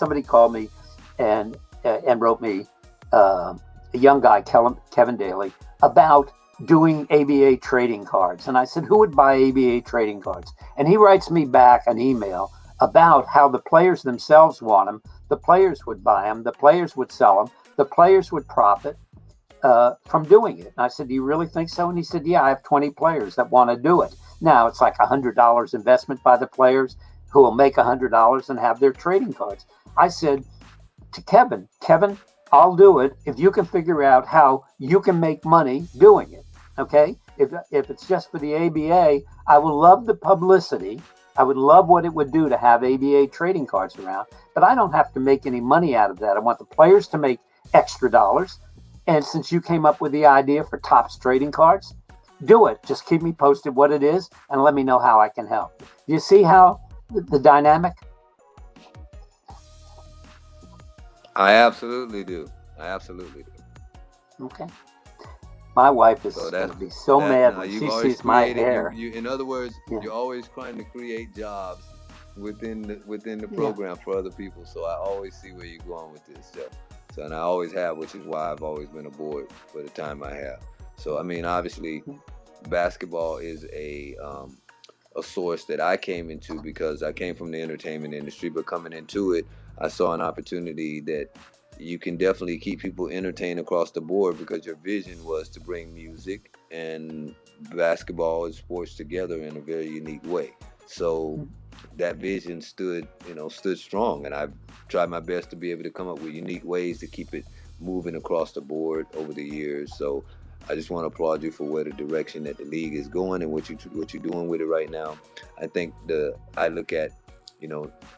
somebody called me and wrote me, a young guy, Kevin Daly, about doing ABA trading cards. And I said, who would buy ABA trading cards? And he writes me back an email about how the players themselves want them. The players would buy them. The players would sell them. The players would profit from doing it. And I said, do you really think so? And he said, yeah, I have 20 players that want to do it. Now it's like $100 investment by the players who will make $100 and have their trading cards. I said to Kevin, I'll do it if you can figure out how you can make money doing it. Okay? If it's just for the ABA, I would love the publicity. I would love what it would do to have ABA trading cards around, but I don't have to make any money out of that. I want the players to make extra dollars. And since you came up with the idea for Topps trading cards, do it. Just keep me posted what it is and let me know how I can help. Do you see how the dynamic? I absolutely do. Okay. My wife is going to be so mad when she sees my hair. In other words, you're always trying to create jobs within the program for other people. So I always see where you're going with this, Jeff. So, and I always have, which is why I've always been aboard for the time I have. So, I mean, obviously, basketball is a source that I came into because I came from the entertainment industry, but coming into it, I saw an opportunity that you can definitely keep people entertained across the board because your vision was to bring music and basketball and sports together in a very unique way. So that vision stood strong, and I've tried my best to be able to come up with unique ways to keep it moving across the board over the years. So I just want to applaud you for where the direction that the league is going and what you're doing with it right now. I think I look at,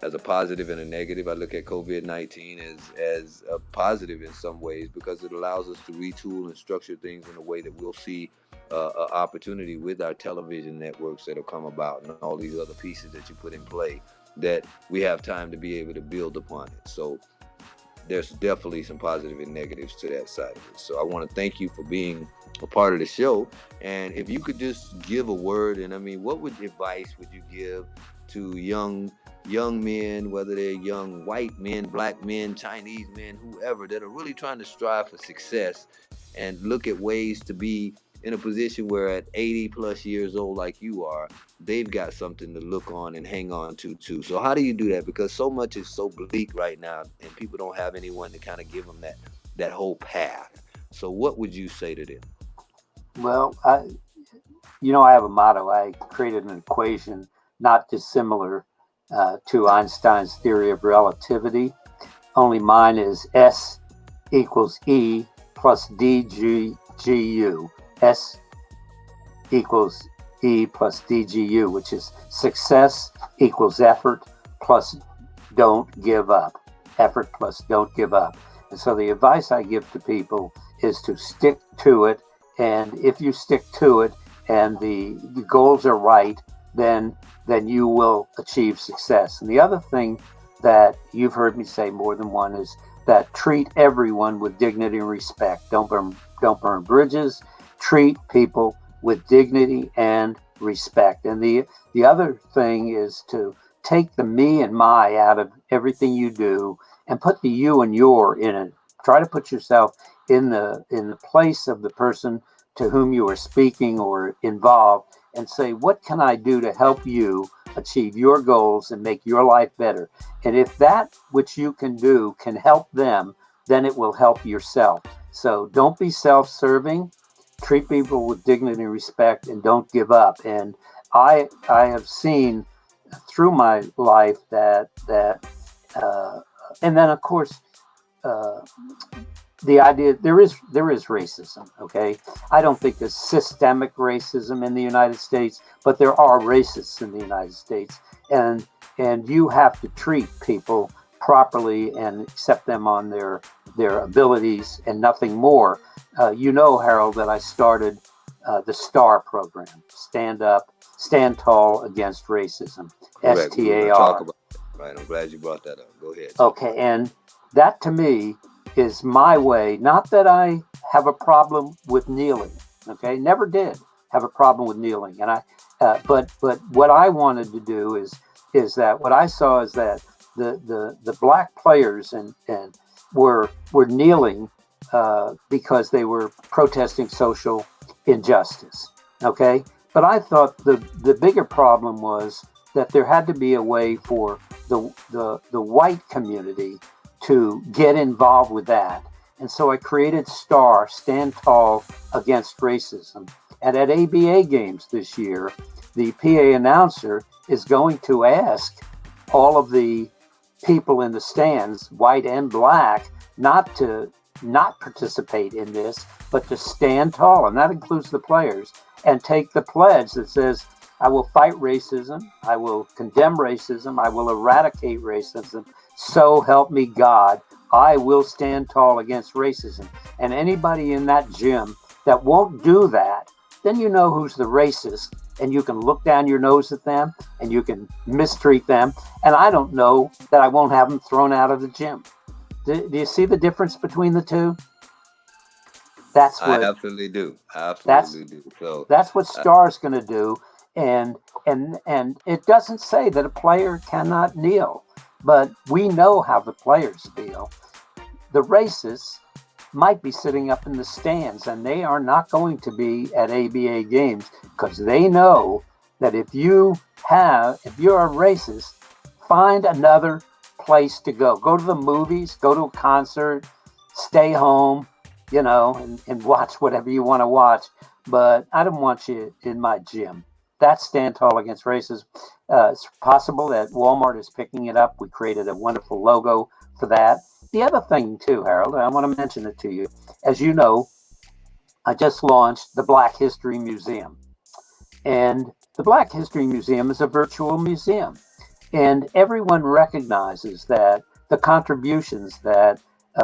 as a positive and a negative. I look at COVID-19 as a positive in some ways because it allows us to retool and structure things in a way that we'll see an opportunity with our television networks that will come about and all these other pieces that you put in play that we have time to be able to build upon it. So there's definitely some positive and negatives to that side of it. So I want to thank you for being a part of the show. And if you could just give a word, and I mean, what advice would you give to young men, whether they're young white men, black men, Chinese men, whoever, that are really trying to strive for success and look at ways to be in a position where at 80 plus years old like you are, they've got something to look on and hang on to too. So how do you do that? Because so much is so bleak right now and people don't have anyone to kind of give them that whole path. So what would you say to them? Well, I have a motto. I created an equation not dissimilar to Einstein's theory of relativity. Only mine is S equals E plus DGU. S equals E plus DGU, which is success equals effort plus don't give up. Effort plus don't give up. And so the advice I give to people is to stick to it. And if you stick to it and the goals are right, then you will achieve success. And the other thing that you've heard me say more than one is that treat everyone with dignity and respect. Don't burn bridges. Treat people with dignity and respect. And the other thing is to take the me and my out of everything you do and put the you and your in it. Try to put yourself in the place of the person to whom you are speaking or involved and say, what can I do to help you achieve your goals and make your life better? And if that which you can do can help them, then it will help yourself. So don't be self-serving. Treat people with dignity and respect, and don't give up. And I have seen through my life that and then of course the idea there is racism. Okay, I don't think there's systemic racism in the United States, but there are racists in the United States, and you have to treat people properly and accept them on their abilities and nothing more. Harold, that I started the STAR program, Stand Tall Against Racism, Correct. STAR. Talk about that. Right, I'm glad you brought that up. Go ahead. Okay, and that to me is my way. Not that I have a problem with kneeling. Okay, never did have a problem with kneeling, and but what I wanted to do is that what I saw is that the black players and were kneeling because they were protesting social injustice. Okay, but I thought the bigger problem was that there had to be a way for the white community to get involved with that. And so I created STAR, Stand Tall Against Racism. And at ABA games this year, the PA announcer is going to ask all of the people in the stands, white and black, not participate in this, but to stand tall, and that includes the players, and take the pledge that says, I will fight racism, I will condemn racism, I will eradicate racism, so help me God, I will stand tall against racism. And anybody in that gym that won't do that, then you know who's the racist, and you can look down your nose at them, and you can mistreat them, and I don't know that I won't have them thrown out of the gym. Do you see the difference between the two? That's what I absolutely do. I absolutely do. So that's what STAR's going to do, and it doesn't say that a player cannot kneel, but we know how the players feel. The racists might be sitting up in the stands, and they are not going to be at ABA games because they know that if you're a racist, find another place to go. Go to the movies, go to a concert, stay home, and watch whatever you want to watch. But I don't want you in my gym. That's Stand Tall Against Racism. It's possible that Walmart is picking it up. We created a wonderful logo for that. The other thing, too, Harold, I want to mention it to you. As you know, I just launched the Black History Museum. And the Black History Museum is a virtual museum. And everyone recognizes that the contributions that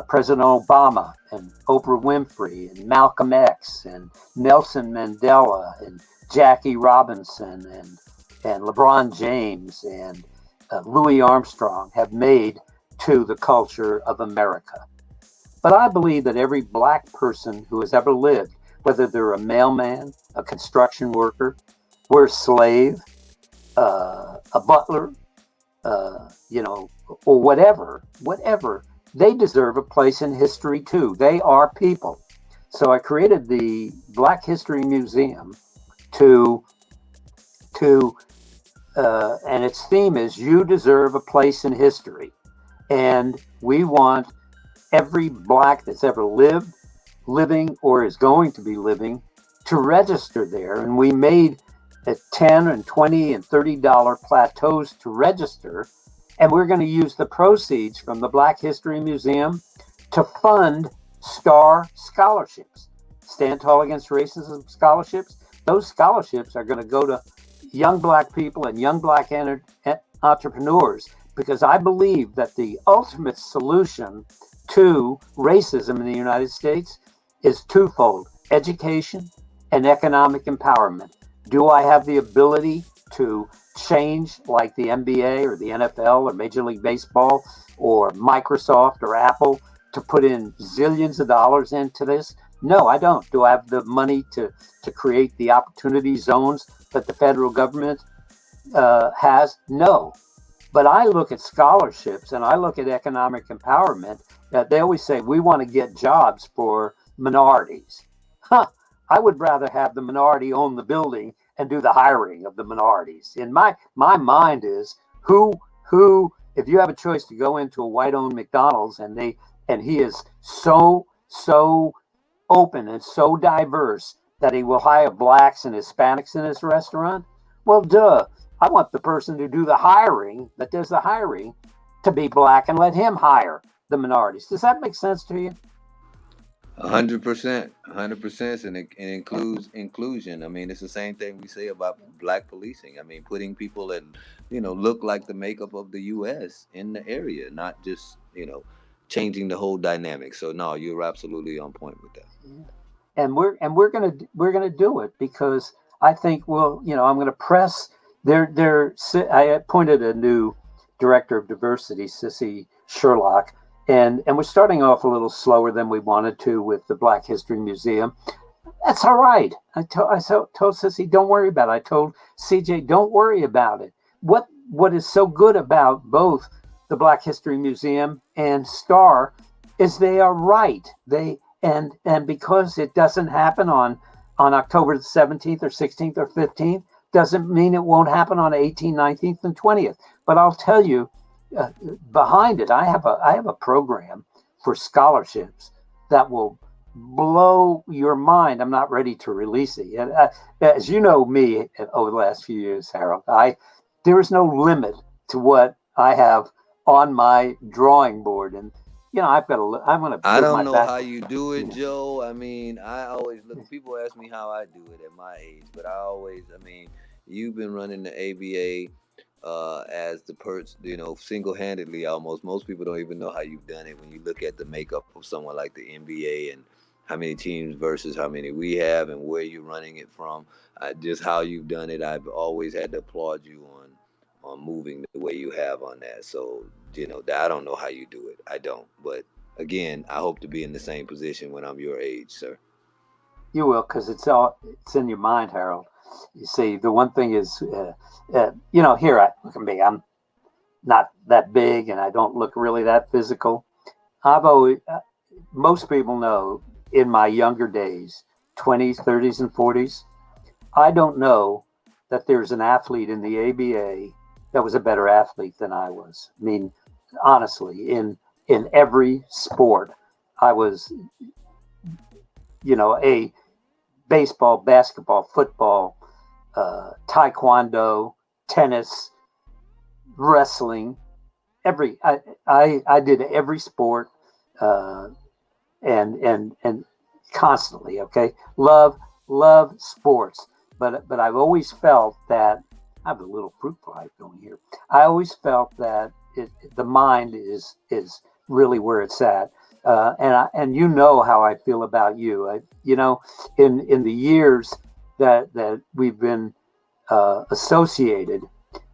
President Obama and Oprah Winfrey and Malcolm X and Nelson Mandela and Jackie Robinson and LeBron James and Louis Armstrong have made to the culture of America. But I believe that every black person who has ever lived, whether they're a mailman, a construction worker, or a slave, a butler, or whatever, they deserve a place in history too. They are people. So I created the Black History Museum and its theme is you deserve a place in history. And we want every black that's ever lived, living, or is going to be living to register there. And we made at $10 and $20 and $30 plateaus to register. And we're going to use the proceeds from the Black History Museum to fund STAR scholarships, Stand Tall Against Racism scholarships. Those scholarships are going to go to young black people and young black entrepreneurs, because I believe that the ultimate solution to racism in the United States is twofold: education and economic empowerment. Do I have the ability to change like the NBA or the NFL or Major League Baseball or Microsoft or Apple to put in zillions of dollars into this? No, I don't. Do I have the money to create the opportunity zones that the federal government has? No. But I look at scholarships and I look at economic empowerment. They always say, we want to get jobs for minorities. I would rather have the minority own the building and do the hiring of the minorities. In my mind is who if you have a choice to go into a white-owned McDonald's and he is so open and so diverse that he will hire blacks and Hispanics in his restaurant, well, duh. I want the person to do the hiring, that does the hiring, to be black and let him hire the minorities. Does that make sense to you? 100%, and it includes inclusion. I mean, it's the same thing we say about black policing. I mean, putting people in, look like the makeup of the U.S. in the area, not just, changing the whole dynamic. So no, you're absolutely on point with that. And we're gonna do it because I think I'm gonna press. I appointed a new director of diversity, Sissy Sherlock. And we're starting off a little slower than we wanted to with the Black History Museum. That's all right. I told Sissy, don't worry about it. I told CJ, don't worry about it. What is so good about both the Black History Museum and Star is they are right. And because it doesn't happen on October the 17th or 16th or 15th, doesn't mean it won't happen on 18th, 19th, and 20th. But I'll tell you, behind it, I have a program for scholarships that will blow your mind. I'm not ready to release it yet. As you know me over the last few years, Harold, there is no limit to what I have on my drawing board, and I'm going to I prove don't my know back. how you do it, Joe. I mean, I always look. People ask me how I do it at my age, but I mean, you've been running the ABA as the perch, single-handedly almost. Most people don't even know how you've done it when you look at the makeup of someone like the NBA and how many teams versus how many we have and where you're running it from. Just how you've done it, I've always had to applaud you on moving the way you have on that. So, I don't know how you do it. I don't. But again, I hope to be in the same position when I'm your age, sir. You will, because it's in your mind, Harold. You see, the one thing is, here look at me. I'm not that big, and I don't look really that physical. I've always, most people know, in my younger days, 20s, 30s, and 40s, I don't know that there's an athlete in the ABA that was a better athlete than I was. I mean, honestly, in every sport, I was, a baseball, basketball, football, taekwondo, tennis, wrestling. I did every sport, and constantly. Okay, love sports, but I've always felt that I have a little fruit fly going here. I always felt that the mind is really where it's at. And how I feel about you. In the years that we've been associated,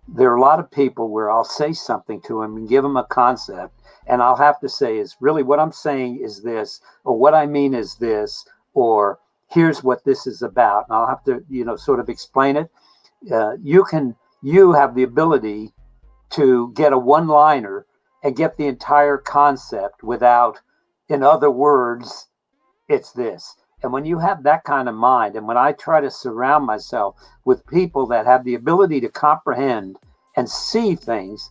there are a lot of people where I'll say something to them and give them a concept, and I'll have to say is really what I'm saying is this, or what I mean is this, or here's what this is about, and I'll have to sort of explain it. You have the ability to get a one-liner and get the entire concept without, in other words, it's this. And when you have that kind of mind, and when I try to surround myself with people that have the ability to comprehend and see things,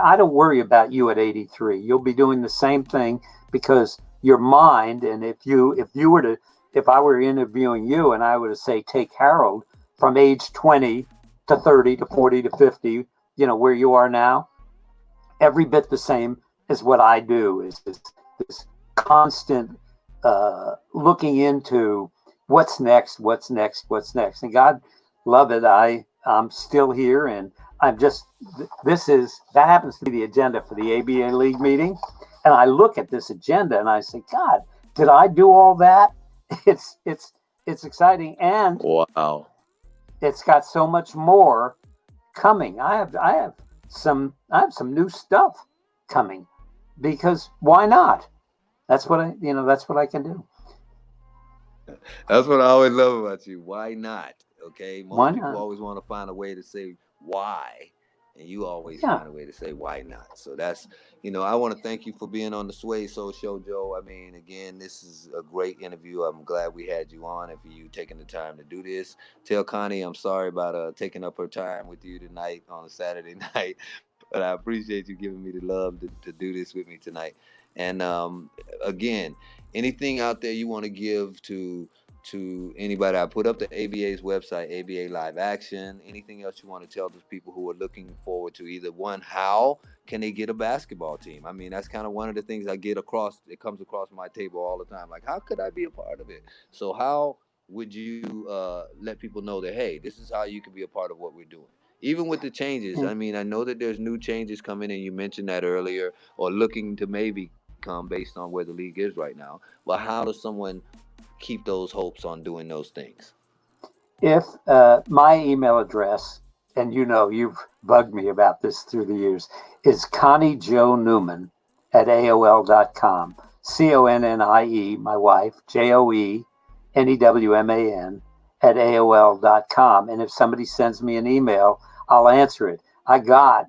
I don't worry about you at 83. You'll be doing the same thing because your mind, and if I were interviewing you and I were to say, take Harold from age 20 to 30 to 40 to 50, where you are now, every bit the same as what I do is this constant looking into what's next. And God love it. I'm still here, and I'm just, that happens to be the agenda for the ABA League meeting. And I look at this agenda and I say, God, did I do all that? It's exciting. And wow, it's got so much more coming. I have some new stuff coming, because why not? That's what I can do. That's what I always love about you. Why not? Okay, Why most people not? always want to find a way to say why, and you always Yeah. find a way to say why not. So that's, I want to thank you for being on the Swade Soul show, Joe. I mean, again, this is a great interview. I'm glad we had you on and for you taking the time to do this. Tell Connie I'm sorry about taking up her time with you tonight on a Saturday night, but I appreciate you giving me the love to do this with me tonight. And again, anything out there you want to give to anybody? I put up the ABA's website, ABA Live Action. Anything else you want to tell those people who are looking forward to either one, how can they get a basketball team? I mean, that's kind of one of the things I get across. It comes across my table all the time. Like, how could I be a part of it? So how would you let people know that, hey, this is how you can be a part of what we're doing? Even with the changes, I mean, I know that there's new changes coming in. You mentioned that earlier, or looking to maybe come based on where the league is right now. But how does someone keep those hopes on doing those things? If my email address, and you've bugged me about this through the years, is Connie Joe Newman at AOL.com. CONNIE, my wife, JOENEWMAN at AOL.com. And if somebody sends me an email, I'll answer it. I got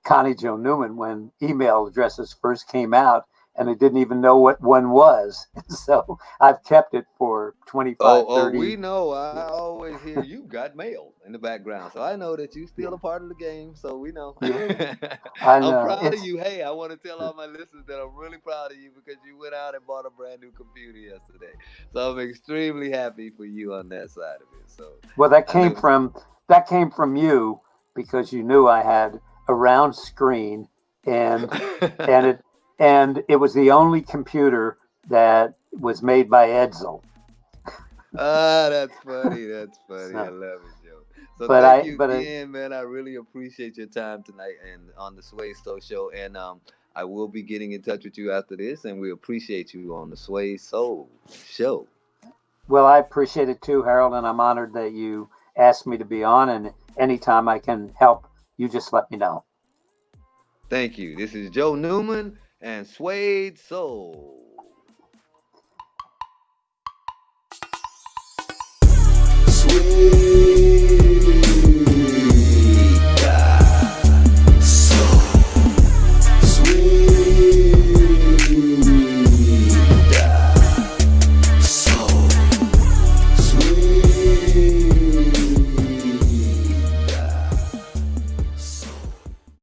Connie Joe Newman when email addresses first came out, and I didn't even know what one was. So I've kept it for 25, Oh, 30. we know. I always hear you got mail in the background, so I know that you Yeah, still a part of the game. So we know. yeah, I I'm know. proud of It's you. Hey, I want to tell all my listeners that I'm really proud of you because you went out and bought a brand new computer yesterday. So I'm extremely happy for you on that side of it. So well, I know. that came from you because you knew I had a round screen, and and it and it was the only computer that was made by Edsel. Ah, that's funny. That's funny. I So, love it, Joe. So but thank I you but I, again, man. I really appreciate your time tonight and on the Sway Soul show. And I will be getting in touch with you after this, and we appreciate you on the Sway Soul show. well, I appreciate it too, Harold, and I'm honored that you asked me to be on. And anytime I can help, you just let me know. Thank you. This is Joe Newman and Swade Soul.